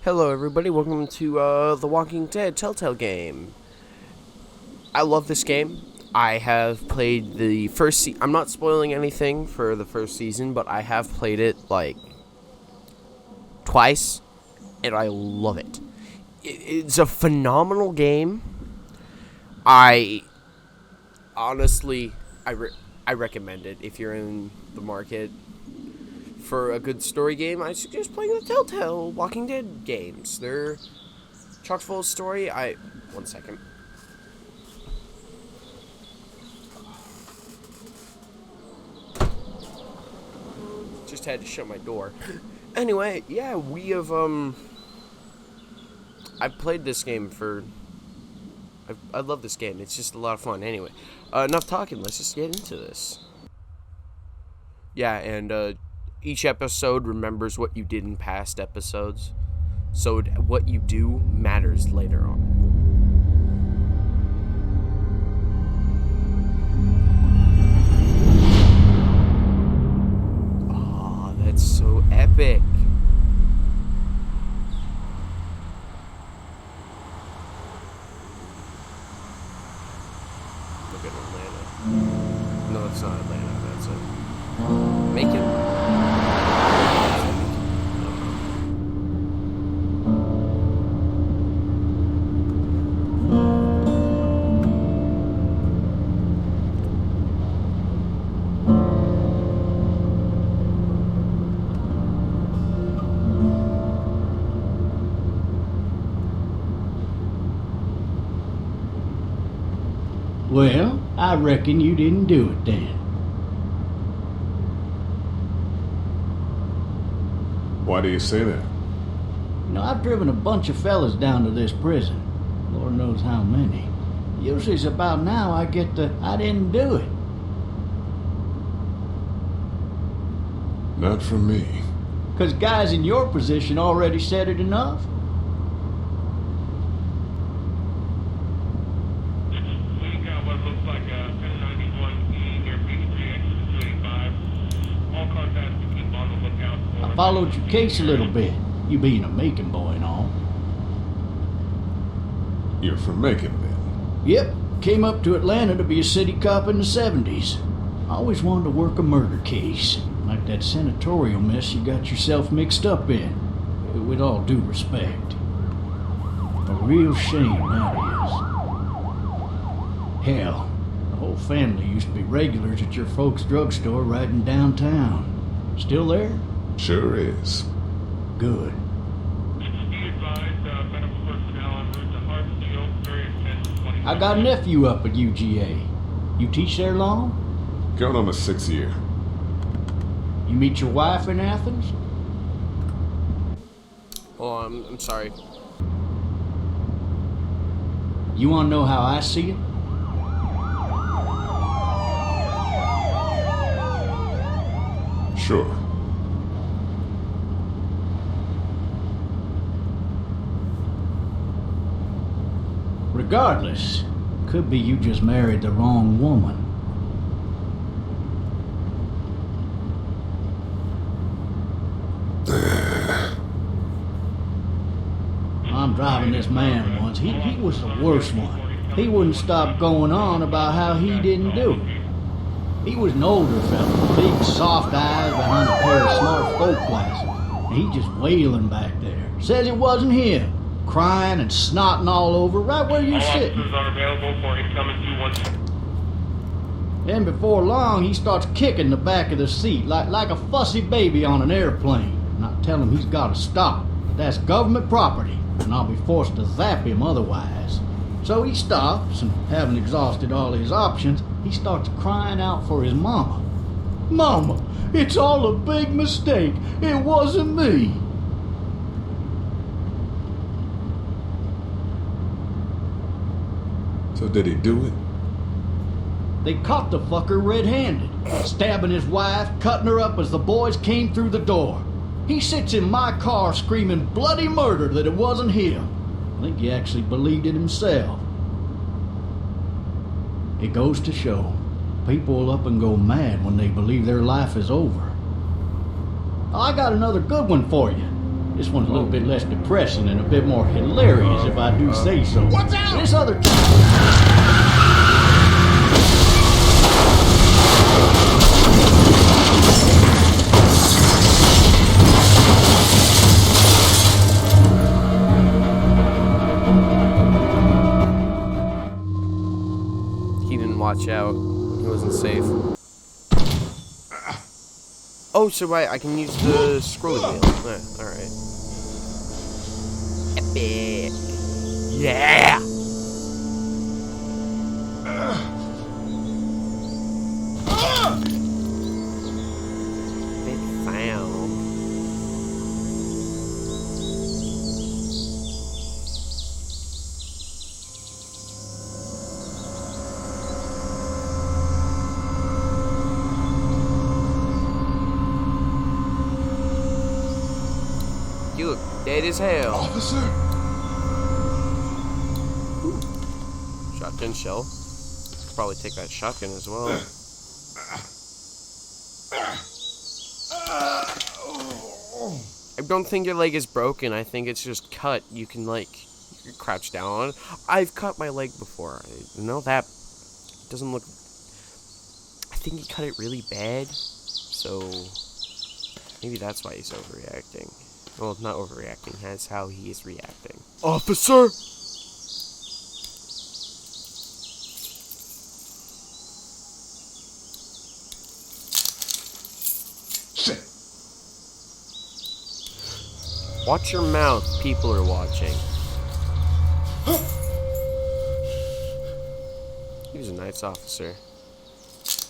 Hello everybody, welcome to The Walking Dead Telltale game. I love this game. I have played the first I'm not spoiling anything for the first season, but I have played it like twice and I love it. It's a phenomenal game. I honestly I recommend it if you're in the market for a good story game. I suggest playing the Telltale Walking Dead games. They're chock full of story. One second. Just had to shut my door. Anyway, yeah, we have, I've played this game I love this game. It's just a lot of fun. Anyway, enough talking. Let's just get into this. Yeah, and, each episode remembers what you did in past episodes, so what you do matters later on. Oh, that's so epic. Look at Atlanta. No, it's not Atlanta. That's it. Macon? Well, I reckon you didn't do it then. Why do you say that? You know, I've driven a bunch of fellas down to this prison. Lord knows how many. Usually it's about now I get the I didn't do it. Not from me. 'Cause guys in your position already said it enough. I followed your case a little bit, you being a Macon boy and all. You're from Macon, then? Yep, came up to Atlanta to be a city cop in the 70s. I always wanted to work a murder case, like that senatorial mess you got yourself mixed up in. With all due respect. A real shame, that is. Hell, the whole family used to be regulars at your folks' drugstore right in downtown. Still there? Sure is. Good. I got a nephew up at UGA. You teach there long? Going on my 6th year. You meet your wife in Athens? Oh, I'm sorry. You want to know how I see it? Sure. Regardless, could be you just married the wrong woman. I'm driving this man once. He was the worst one. He wouldn't stop going on about how he didn't do it. He was an older fella, big soft eyes behind a pair of smart folk glasses. And he just wailing back there. Says it wasn't him. Crying and snotting all over right where you're sitting. Officers are available for incoming 212. Then before long, he starts kicking the back of the seat like a fussy baby on an airplane. And I tell him he's got to stop. That's government property, and I'll be forced to zap him otherwise. So he stops, and having exhausted all his options, he starts crying out for his mama. Mama, it's all a big mistake. It wasn't me. So did he do it? They caught the fucker red-handed, stabbing his wife, cutting her up as the boys came through the door. He sits in my car screaming bloody murder that it wasn't him. I think he actually believed it himself. It goes to show, people will up and go mad when they believe their life is over. I got another good one for you. This one's a little bit less depressing and a bit more hilarious, if I do say so. Watch out! This other time. He didn't watch out. He wasn't safe. Oh, so I can use the scrolling wheel. Alright. Epic. Yeah! Bit found. You look dead as hell. Officer? Shotgun shell. Probably take that shotgun as well. I don't think your leg is broken. I think it's just cut. You can crouch down on it. I've cut my leg before. I know that doesn't look. I think he cut it really bad. So maybe that's why he's overreacting. Well, not overreacting. That's how he is reacting. Officer! Shit. Watch your mouth. People are watching. He was a nice officer.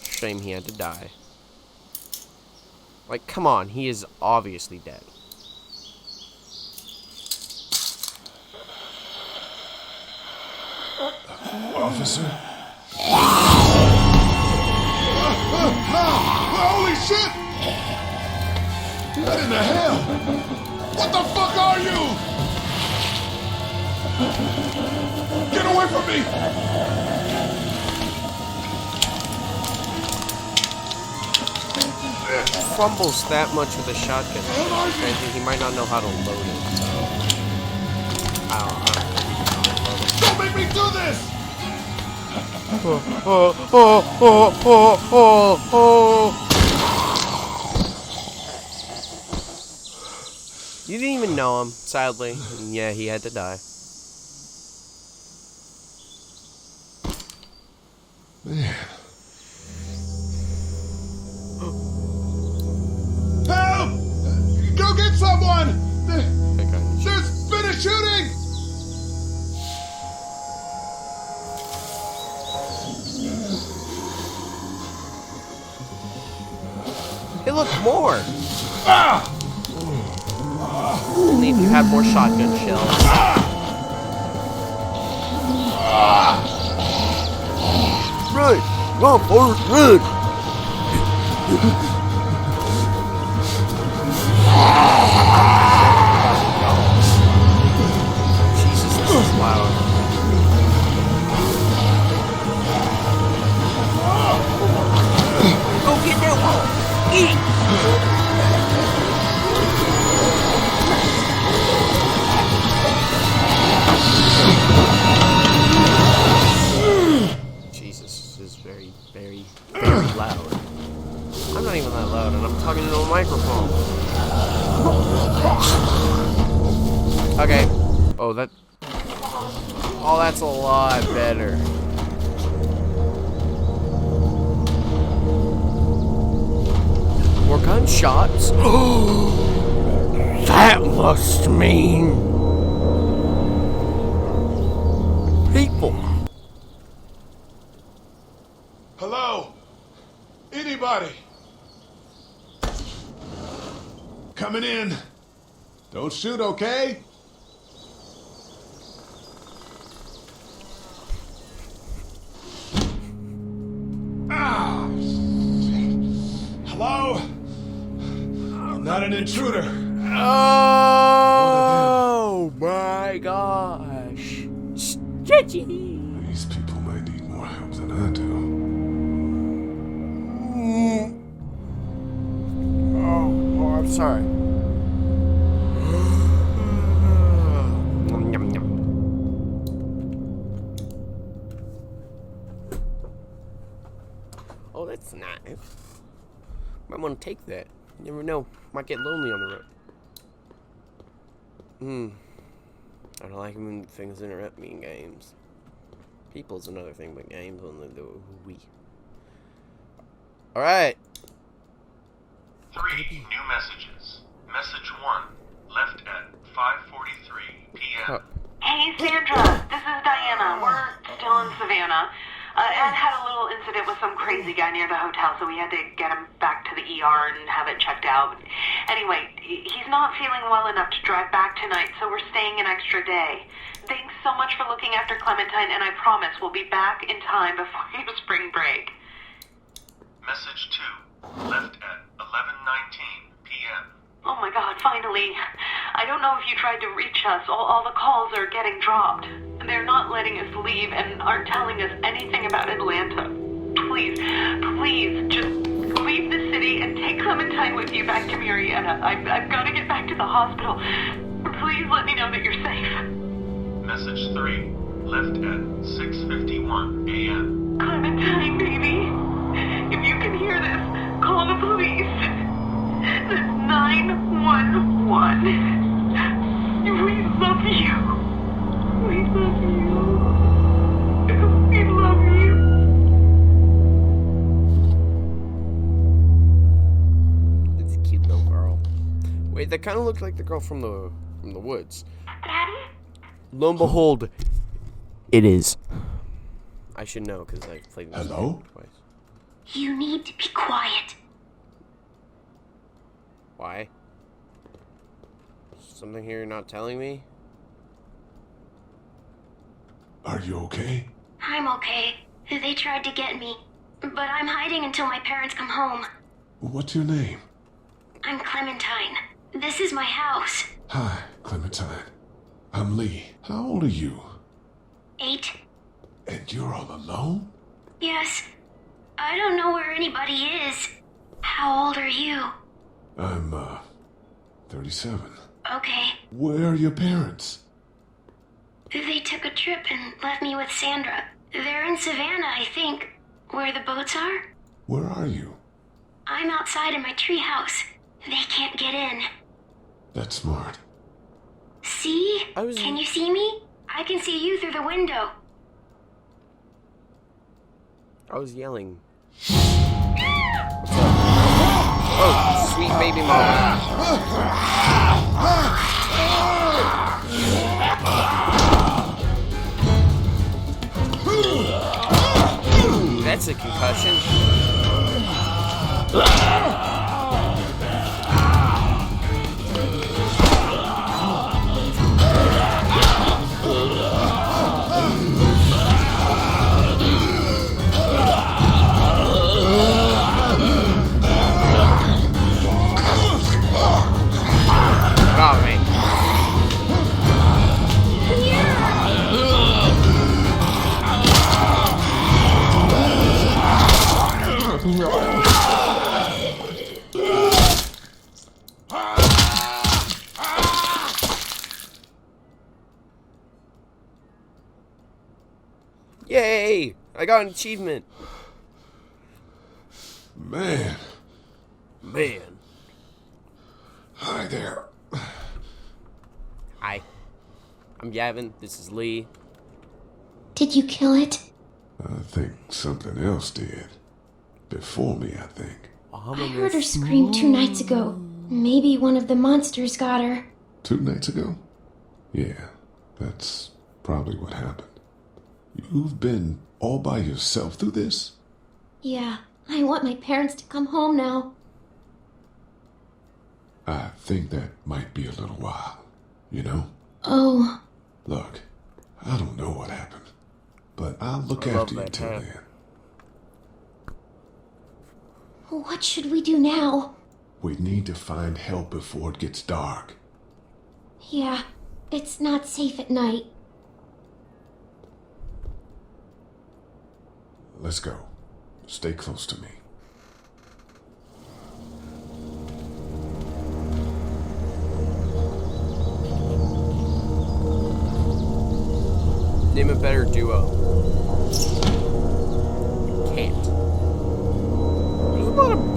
Shame he had to die. Like, come on. He is obviously dead. Officer? Holy shit! What in the hell? What the fuck are you? Get away from me! Fumbles that much with a shotgun. Granted, he might not know how to load it, so. I don't Don't make me do this! You didn't even know him, sadly. And yeah, he had to die. Help! Go get someone! Okay. There's been a shooting! Hey, look, more! Only if you had more shotgun shells. Run! Run, Forrest, run! Jesus, this is loud. Go get that wall! Eat! Jesus, this is very, very, very loud. I'm not even that loud, and I'm talking into a microphone. Okay. Oh, that's a lot better. More gunshots? That must mean people. Hello? Anybody? Coming in. Don't shoot, okay? Ah! Hello? I'm not an intruder. Oh my gosh. Stretchy. These people might need more help than I do. Oh, I'm sorry. Oh, that's nice. Might want to take that. You never know. Might get lonely on the road. I don't like when things interrupt me in games. People's another thing, but games on the Wii. Alright. 3 new messages. Message 1, left at 5:43 p.m. Hey, Sandra. This is Diana. We're still in Savannah. Ed had a little incident with some crazy guy near the hotel, so we had to get him back to the ER and have it checked out. Anyway, he's not feeling well enough to drive back tonight, so we're staying an extra day. Thanks so much for looking after Clementine, and I promise we'll be back in time before your spring break. Message 2, left at 11:19 p.m. Oh my God, finally. I don't know if you tried to reach us. All the calls are getting dropped. They're not letting us leave and aren't telling us anything about Atlanta. Please, just leave the city and take Clementine with you back to Marietta. I've got to get back to the hospital. Please let me know that you're safe. Message 3, left at 6:51 a.m. Clementine, baby. If you can hear this, call the police. That's 911. We love you. We love you. We love you. It's a cute little girl. Wait, that kind of looked like the girl from the woods. Daddy? Lo and behold, it is. I should know because I played this Hello? game twice. You need to be quiet. Why? Something here you're not telling me? Are you okay? I'm okay. They tried to get me, but I'm hiding until my parents come home. What's your name? I'm Clementine. This is my house. Hi, Clementine. I'm Lee. How old are you? 8. And you're all alone? Yes. I don't know where anybody is. How old are you? I'm, 37. Okay. Where are your parents? They took a trip and left me with Sandra. They're in Savannah, I think. Where the boats are? Where are you? I'm outside in my treehouse. They can't get in. That's smart. See? I was- Can you see me? I can see you through the window. I was yelling. Oh, sweet baby mama. That's a concussion. Oh, man. Yay! I got an achievement. Man. Man. Hi there. Hi. I'm Gavin. This is Lee. Did you kill it? I think something else did. Before me, I think. I heard her scream 2 nights ago. Maybe one of the monsters got her. 2 nights ago? Yeah, that's probably what happened. You've been all by yourself through this? Yeah, I want my parents to come home now. I think that might be a little while, you know? Oh, Look, I don't know what happened, but I'll look I love after you that till hat. then. what should we do now? We need to find help before it gets dark. Yeah, it's not safe at night. Let's go. Stay close to me. Name a better duo. Can't.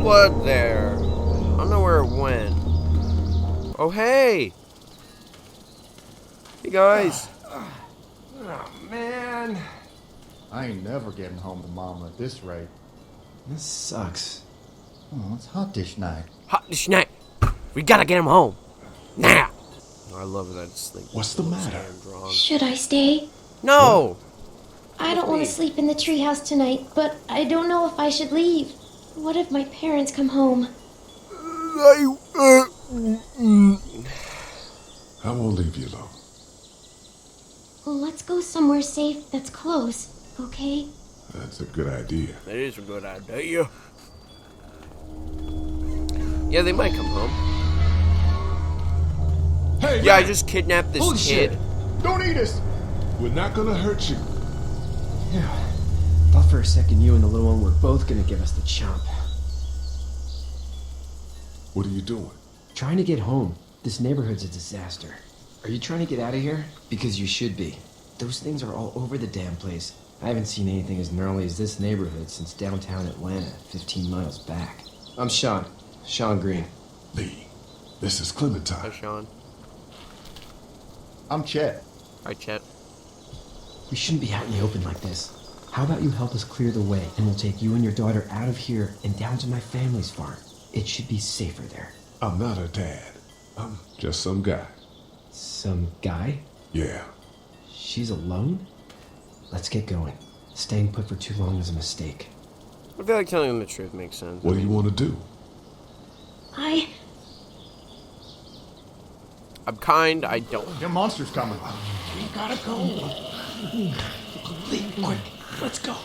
blood there. I don't know where it went. Oh, hey! Hey, guys. Oh, man. I ain't never getting home to Mama at this rate. This sucks. Oh, it's hot this night. Hot this night. We gotta get him home. Now! I love that. Just like What's the matter? hand drawn. Should I stay? No! I don't want to sleep in the treehouse tonight, but I don't know if I should leave. What if my parents come home? I won't leave you alone. Well, let's go somewhere safe that's close, okay? That's a good idea. That is a good idea. Yeah, they might come home. Hey, Yeah, I man! just kidnapped this Holy kid. shit! Don't eat us! We're not gonna hurt you. Yeah. Thought for a second you and the little one were both gonna give us the chomp. What are you doing? Trying to get home. This neighborhood's a disaster. Are you trying to get out of here? Because you should be. Those things are all over the damn place. I haven't seen anything as gnarly as this neighborhood since downtown Atlanta, 15 miles back. I'm Sean. Sean Green. Lee, this is Hi, Clementine. Sean. I'm Chet. Hi, Chet. We shouldn't be out in the open like this. How about you help us clear the way, and we'll take you and your daughter out of here and down to my family's farm. It should be safer there. I'm not her dad. I'm just some guy. Some guy? Yeah. She's alone? Let's get going. Staying put for too long is a mistake. I feel like telling him the truth makes sense. What do you want to do? I'm kind, I don't. Them monster's coming. We gotta go. Lee, quick, let's go.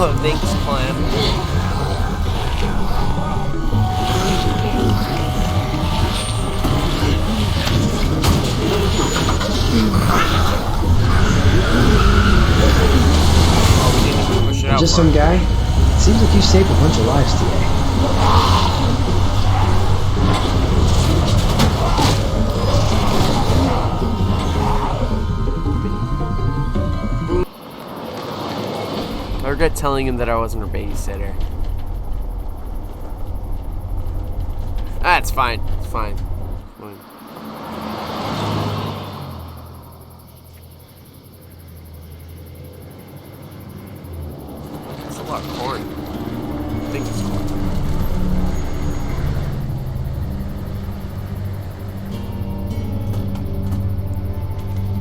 Oh, thanks, Clem. Oh, we didn't even push it out. Just far. some guy? Seems like you saved a bunch of lives today. I regret telling him that I wasn't her babysitter. Ah, it's fine. It's fine. It's fine. That's a lot of corn. I think it's corn.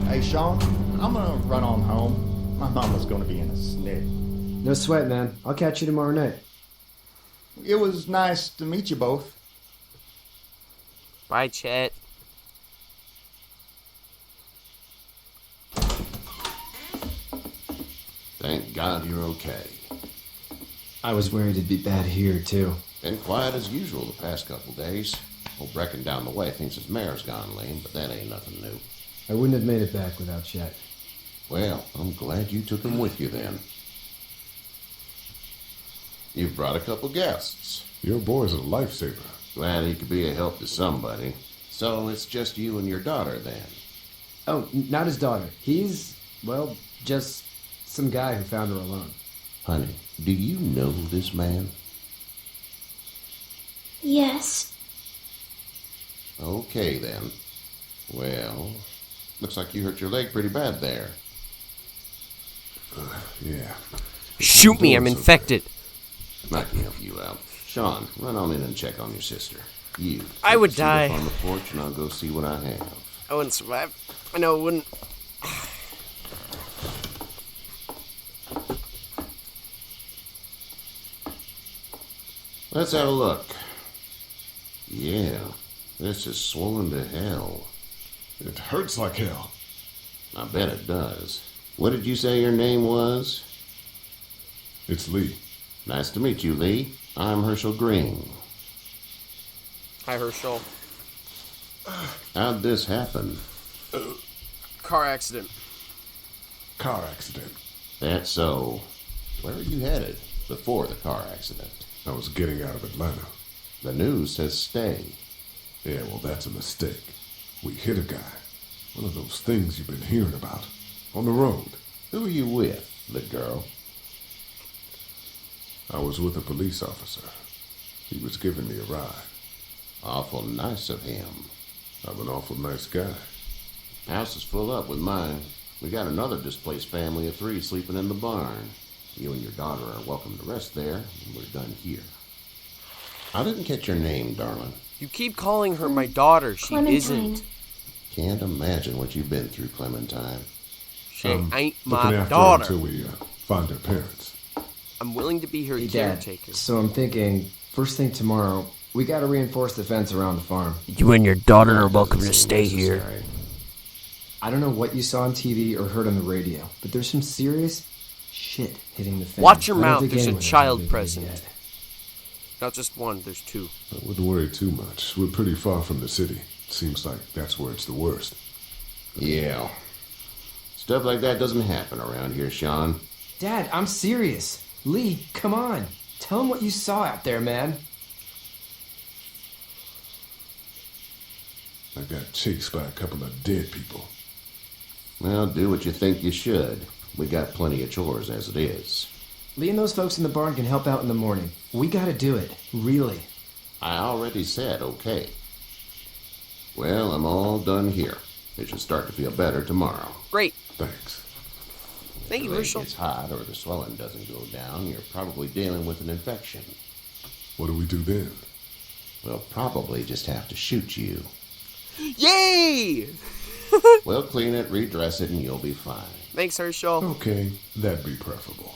Hey, Sean, I'm gonna run on home. My mama's gonna be in a snit. No sweat, man. I'll catch you tomorrow night. It was nice to meet you both. Bye, Chet. Thank God you're okay. I was worried it'd be bad here, too. Been quiet as usual the past couple days. Old Brecken down the way thinks his mare's gone lame, but that ain't nothing new. I wouldn't have made it back without Chet. Well, I'm glad you took him with you then. You've brought a couple guests. Your boy's a lifesaver. Glad he could be a help to somebody. So it's just you and your daughter then. Oh, not his daughter. He's, well, just some guy who found her alone. Honey, do you know this man? Yes. Okay then. Well, looks like you hurt your leg pretty bad there. Yeah. Shoot me, I'm infected. I can help you out. Sean, run on in and check on your sister. You. I would sit up die. on the porch and I'll go see what I have. I wouldn't survive. I know it wouldn't. Let's have a look. Yeah, this is swollen to hell. It hurts like hell. I bet it does. What did you say your name was? It's Lee. Nice to meet you, Lee. I'm Herschel Green. Hi, Herschel. How'd this happen? Car accident. Car accident. That's so. Where were you headed before the car accident? I was getting out of Atlanta. The news says stay. Yeah, well, that's a mistake. We hit a guy. One of those things you've been hearing about. On the road. Who are you with, the girl? I was with a police officer. He was giving me a ride. Awful nice of him. I'm an awful nice guy. House is full up with mine. We got another displaced family of 3 sleeping in the barn. You and your daughter are welcome to rest there, and we're done here. I didn't catch your name, darling. You keep calling her my daughter. She Clementine. isn't. Can't imagine what you've been through, Clementine. She ain't Looking my after her daughter. until we find her parents. I'm willing to be her Hey, Dad. caretaker. So I'm thinking, first thing tomorrow, we gotta reinforce the fence around the farm. You and your daughter are welcome to Doesn't stay seem here. necessary. I don't know what you saw on TV or heard on the radio, but there's some serious shit hitting the fan. Watch your I don't mouth, think there's a anyone child knows what present. yet. Not just one, there's 2. I wouldn't worry too much. We're pretty far from the city. Seems like that's where it's the worst. Yeah. Stuff like that doesn't happen around here, Sean. Dad, I'm serious. Lee, come on. Tell him what you saw out there, man. I got chased by a couple of dead people. Well, do what you think you should. We got plenty of chores as it is. Lee and those folks in the barn can help out in the morning. We gotta do it. Really. I already said okay. Well, I'm all done here. It should start to feel better tomorrow. Great. Thanks. Thank you, If it Herschel. gets hot or the swelling doesn't go down, you're probably dealing with an infection. What do we do then? We'll probably just have to shoot you. Yay! We'll clean it, redress it, and you'll be fine. Thanks, Herschel. Okay, that'd be preferable.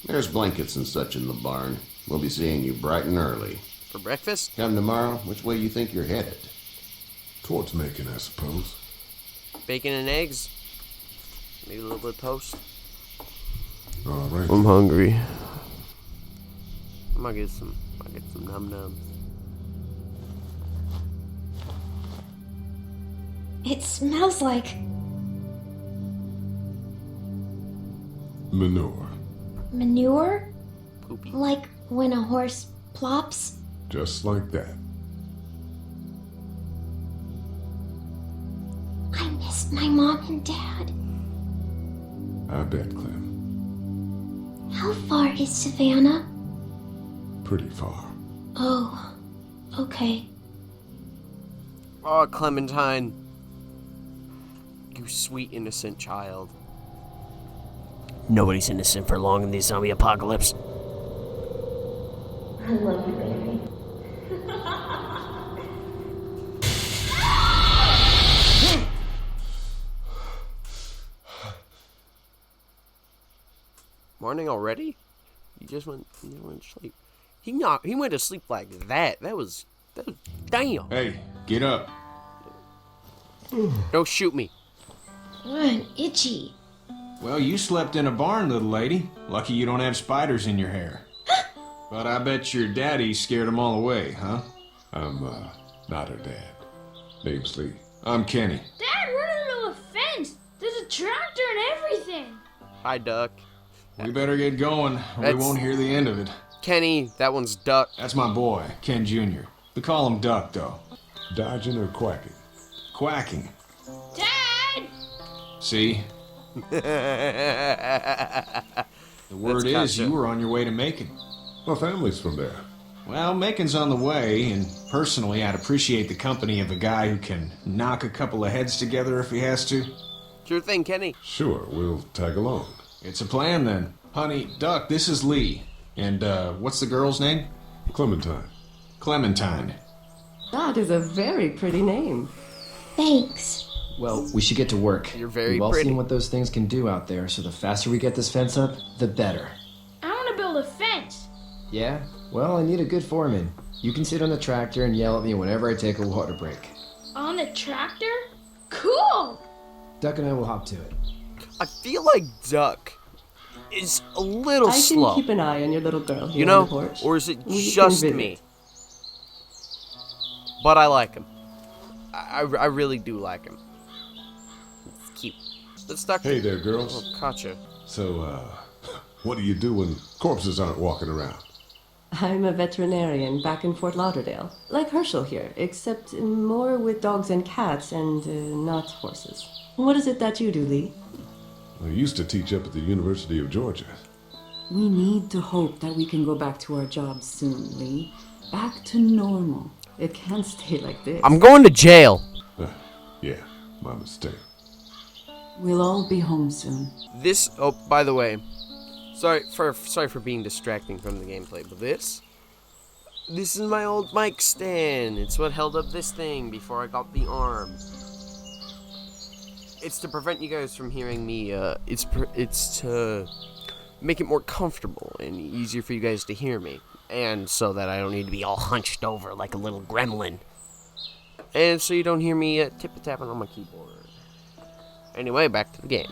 There's blankets and such in the barn. We'll be seeing you bright and early. For breakfast? Come tomorrow, which way you think you're headed? Towards Macon, I suppose. Bacon and eggs. Maybe a little bit of toast. All right. I'm hungry. I'm gonna get some num nums. It smells like Manure. manure? Poopy. Like when a horse plops? Just like that. I miss my mom and dad. I bet, Clem. How far is Savannah? Pretty far. Oh, okay. Oh, Clementine. You sweet, innocent child. Nobody's innocent for long in the zombie apocalypse. I love you, baby. Morning already? You just went to sleep. He went to sleep like that. That was damn. Hey, get up. Don't shoot me. I'm itchy. Well, you slept in a barn, little lady. Lucky you don't have spiders in your hair. But I bet your daddy scared them all away, huh? I'm, not her dad. Name's Lee. I'm Kenny. Dad, we're in the middle of a fence. There's a tractor and everything. Hi, Duck. We better get going, or we That's- won't hear the end of it. Kenny, that one's Duck. That's my boy, Ken Jr. We call him Duck, though. Dodging or quacking? Quacking. Dad! See? The word is gotcha. you were on your way to Macon. My family's from there. Well, Macon's on the way, and personally, I'd appreciate the company of a guy who can knock a couple of heads together if he has to. Sure thing, Kenny. Sure, we'll tag along. It's a plan, then. Honey, Duck, this is Lee. And, what's the girl's name? Clementine. Clementine. That is a very pretty name. Thanks. Well, we should get to work. You're very We've all pretty. seen what those things can do out there, so the faster we get this fence up, the better. I want to build a fence. Yeah? Well, I need a good foreman. You can sit on the tractor and yell at me whenever I take a water break. On the tractor? Cool! Duck and I will hop to it. I feel like Duck is a little I can slow. keep an eye on your little girl here You on know? the porch. Or is it We can just visit. me? But I like him. I really do like him. It's cute. Let's talk. Hey there, girls. Oh, gotcha. So, what do you do when corpses aren't walking around? I'm a veterinarian back in Fort Lauderdale. Like Herschel here, except more with dogs and cats and not horses. What is it that you do, Lee? I used to teach up at the University of Georgia. We need to hope that we can go back to our jobs soon, Lee. Back to normal. It can't stay like this. I'm going to jail. Yeah, my mistake. We'll all be home soon. This, oh, by the way, sorry for being distracting from the gameplay, but this is my old mic stand. It's what held up this thing before I got the arm. It's to prevent you guys from hearing me. It's to make it more comfortable and easier for you guys to hear me, and so that I don't need to be all hunched over like a little gremlin, and so you don't hear me tip-tapping on my keyboard. Anyway, back to the game.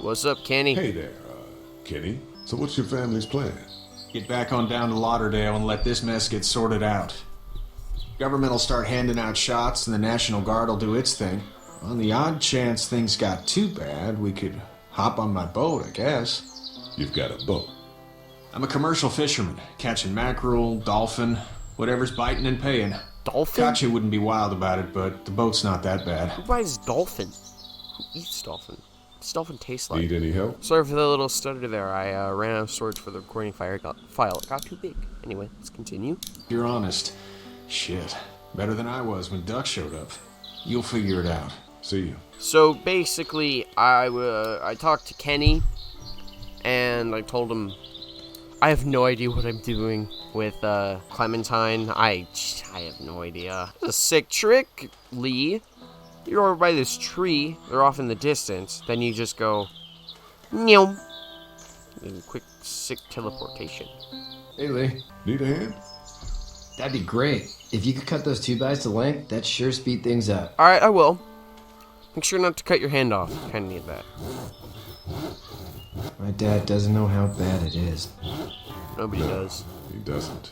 What's up, Kenny? Hey there, Kenny. So what's your family's plan? Get back on down to Lauderdale and let this mess get sorted out. Government will start handing out shots and the National Guard will do its thing. On the odd chance things got too bad, we could hop on my boat, I guess. You've got a boat? I'm a commercial fisherman, catching mackerel, dolphin, whatever's biting and paying. Dolphin? Katya wouldn't be wild about it, but the boat's not that bad. Who buys dolphin? Who eats dolphin? What's dolphin taste like? Need any help? Sorry for the little stutter there. I ran out of storage for the recording file. It got too big. Anyway, let's continue. You're honest. Shit. Better than I was when Duck showed up. You'll figure it out. See you. So basically, I talked to Kenny, and I told him I have no idea what I'm doing with Clementine. I have no idea. It's a sick trick, Lee. You're over by this tree. They're off in the distance. Then you just go, meow. And quick, sick teleportation. Hey, Lee. Need a hand? That'd be great. If you could cut those 2x to length, that'd sure speed things up. Alright, I will. Make sure not to cut your hand off. Kinda need that. My dad doesn't know how bad it is. Nobody does. He doesn't.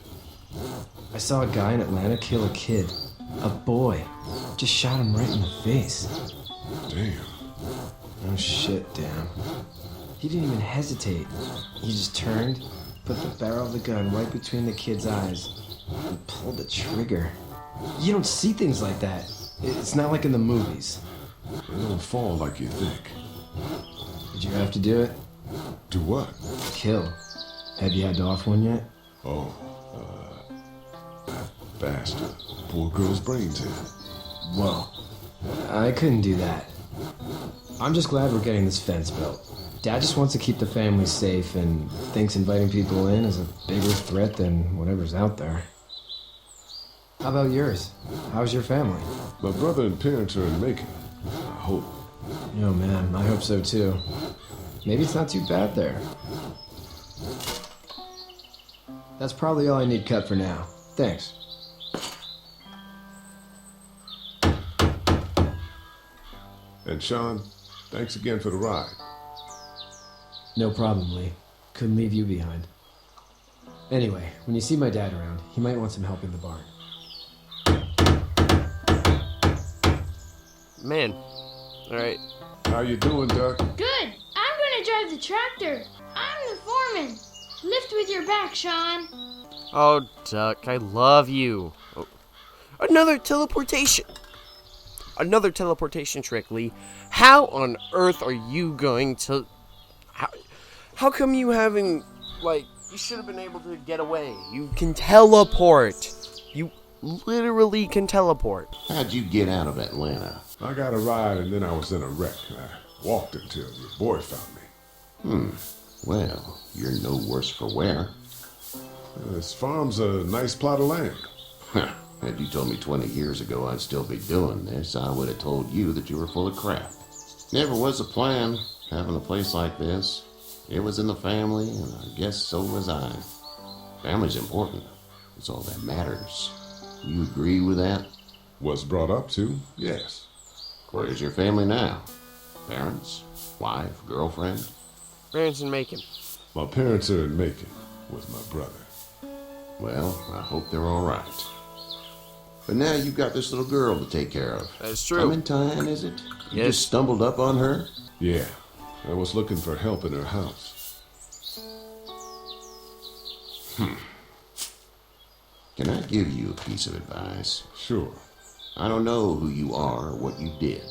I saw a guy in Atlanta kill a kid. A boy. Just shot him right in the face. Damn. Oh shit, damn. He didn't even hesitate. He just turned, put the barrel of the gun right between the kid's eyes, and pulled the trigger. You don't see things like that. It's not like in the movies. They don't fall like you think. Did you have to do it? Do what? Kill. Have you had to offer one yet? Oh, that bastard. Poor girl's brains in. Whoa. I couldn't do that. I'm just glad we're getting this fence built. Dad just wants to keep the family safe and thinks inviting people in is a bigger threat than whatever's out there. How about yours? How's your family? My brother and parents are in Macon. I hope. Oh man, I hope so too. Maybe it's not too bad there. That's probably all I need cut for now. Thanks. And Sean, thanks again for the ride. No problem, Lee. Couldn't leave you behind. Anyway, when you see my dad around, he might want some help in the barn. Man. Alright. How you doing, Duck? Good. I'm gonna drive the tractor. I'm the foreman. Lift with your back, Sean. Oh, Duck, I love you. Oh. Another teleportation. Another teleportation trick, Lee. How on earth are you going to... How come you haven't... Like, you should have been able to get away. You can teleport. You literally can teleport. How'd you get out of Atlanta? I got a ride and then I was in a wreck. I walked until your boy found me. Well, you're no worse for wear. This farm's a nice plot of land. Had you told me 20 years ago I'd still be doing this, I would have told you that you were full of crap. Never was a plan, having a place like this. It was in the family, and I guess so was I. Family's important. It's all that matters. You agree with that? Was brought up to, yes. Where's your family now? Parents? Wife? Girlfriend? Parents in Macon. My parents are in Macon with my brother. Well, I hope they're all right. But now you've got this little girl to take care of. That's true. Clementine, is it? You Yes. just stumbled up on her? Yeah, I was looking for help in her house. Can I give you a piece of advice? Sure. I don't know who you are or what you did.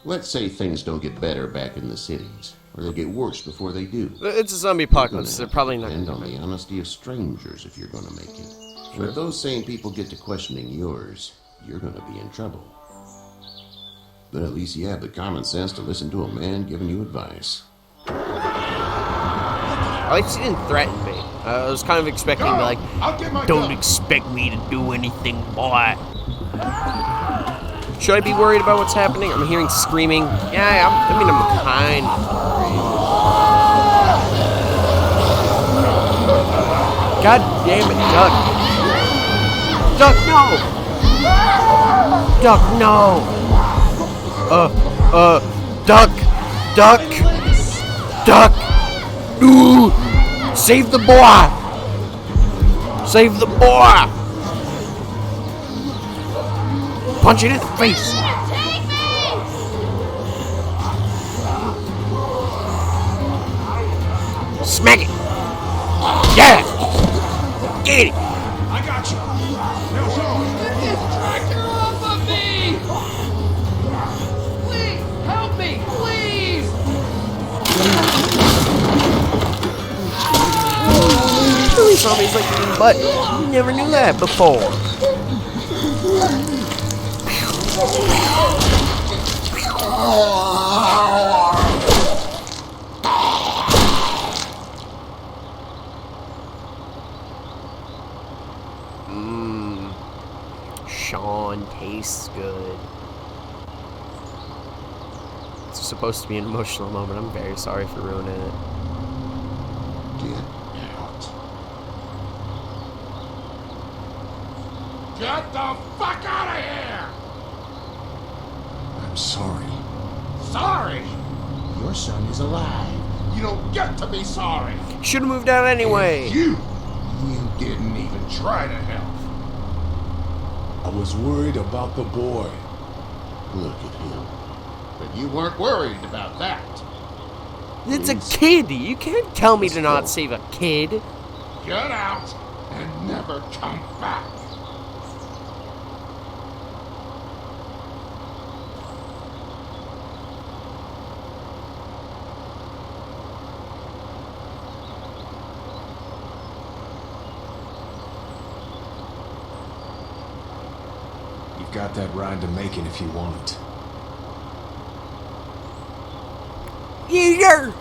Let's say things don't get better back in the cities, or they get worse before they do. It's a zombie apocalypse. They're probably not depend going on to the honesty of strangers if you're going to make it. Sure. But if those same people get to questioning yours, you're going to be in trouble. But at least you have the common sense to listen to a man giving you advice. I like she didn't threaten me. I was kind of expecting to be like, don't expect me to do anything, boy. Should I be worried about what's happening? I'm hearing screaming. Yeah, I'm kind of worried. God damn it, Duck. Duck, no! Duck, no! Duck! Ooh! Save the boy! Save the boy! Punch it in the face! Smack it! Yeah! Get it! I got you. Now, Get this tractor off of me! Please, help me, please! Really zombies like eating butt. You never knew that before. Sean tastes good. It's supposed to be an emotional moment. I'm very sorry for ruining it. Get the fuck out of here! I'm sorry. Sorry? Your son is alive. You don't get to be sorry. Should have moved out anyway. You didn't even try to help. I was worried about the boy. Look at him. But you weren't worried about that. It's a kid. You can't tell me to not save a kid. Get out and never come back. You've got that ride to Macon if you want it. Yeeter!